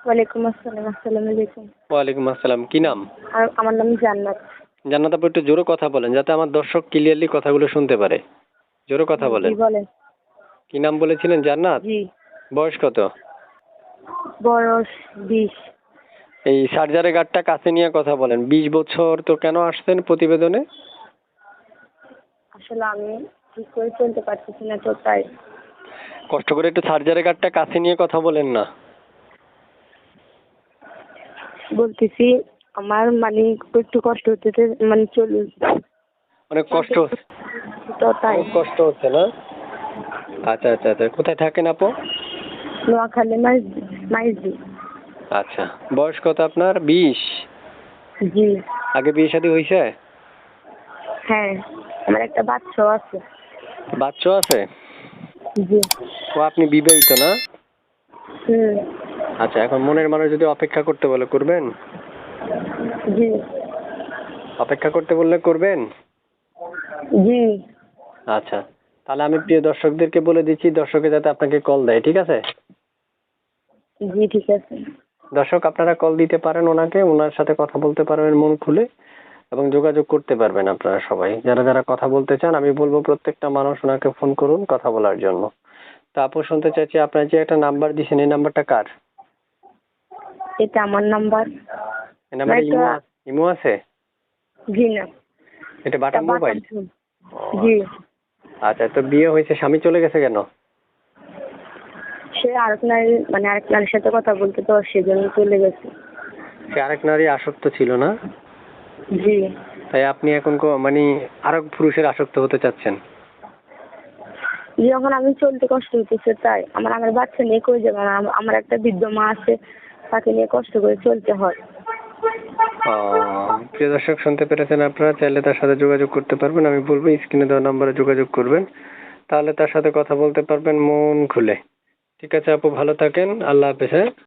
ওয়ালাইকুম আসসালাম। আসসালামু আলাইকুম। ওয়ালাইকুম আসসালাম। কি নাম? আমার নাম জান্নাত। জান্নাত আপু, একটু জোরে কথা বলেন যাতে আমার দর্শক ক্লিয়ারলি কথাগুলো শুনতে পারে। জোরে কথা জি বলেন। বলেন। কি নাম বলেছিলেন? জান্নাত। জি। বয়স কত? বয়স 20। এই সার্জারি গার্ডটা কাছে নিয়ে কথা বলেন। 20 বছর তো কেন আসছেন প্রতিবেদনে? আসলে আমি ঠিক করে চলতে পারতেছি না তো তাই। কষ্ট করে একটু সার্জারি গার্ডটা কাছে নিয়ে কথা বলেন না। বলতেছি আমার মানে একটু কষ্ট হতেছে, মানে অনেক কষ্ট তো তাই। অনেক কষ্ট হচ্ছে না? আচ্ছা আচ্ছা আচ্ছা, কোথায় থাকেন আপু? নোয়াখালী মাইজদি। আচ্ছা, বয়স কত আপনার? 20। জি। আগে বিয়ে শাদী হয়েছে? হ্যাঁ, আমার একটা বাচ্চাও আছে। বাচ্চা আছে? জি। ও, আপনি বিবাহিত না? হুম। আচ্ছা, এখন মনের মানুষ যদি অপেক্ষা করতে বলে করবেন? জি। অপেক্ষা করতে বললে করবেন? জি। আচ্ছা, তাহলে আমি প্রিয় দর্শকদেরকে বলে দিচ্ছি, দর্শকে যাতে আপনাকে কল দেয়, ঠিক আছে? জি ঠিক আছে। দর্শক, আপনারা কল দিতে পারেন ওনাকে, ওনার সাথে কথা বলতে পারবেন মন খুলে এবং যোগাযোগ করতে পারবেন। আপনারা সবাই যারা যারা কথা বলতে চান, আমি বলবো প্রত্যেকটা মানুষ ওনাকে ফোন করুন কথা বলার জন্য। তা আপু, শুনতে চাইছি আপনার যে একটা নাম্বার দিয়েছেন, এই নাম্বারটা কার? এটা আমার নাম্বার। এই নাম্বারে ইমো আছে? জি না। এটা বাটন মোবাইল? জি। আচ্ছা, তো বিয়ে হয়েছে, স্বামী চলে গেছে কেন? সে আরেক নারীর সাথে কথা বলতে, তো সেজন্য চলে গেছে। সে আরেক নারী আসক্ত ছিল না? জি। তাই আপনি এখন মানে আরেক পুরুষের আসক্ত হতে চাচ্ছেন? যখন আমি চলতে কষ্ট হইতেছে তাই। আমার বাচ্চা নিয়ে কই যাবো? আমার একটা বৃদ্ধ মা আছে, তাকে নিয়ে কষ্ট করে চলতে হয়। প্রিয় দর্শক, শুনতে পেরেছেন আপনারা, চাইলে তার সাথে যোগাযোগ করতে পারবেন। আমি বলবো স্ক্রিনে দেওয়া নাম্বারে যোগাযোগ করবেন, তাহলে তার সাথে কথা বলতে পারবেন মন খুলে। ঠিক আছে আপু, ভালো থাকেন। আল্লাহ হাফেজ। হ্যাঁ।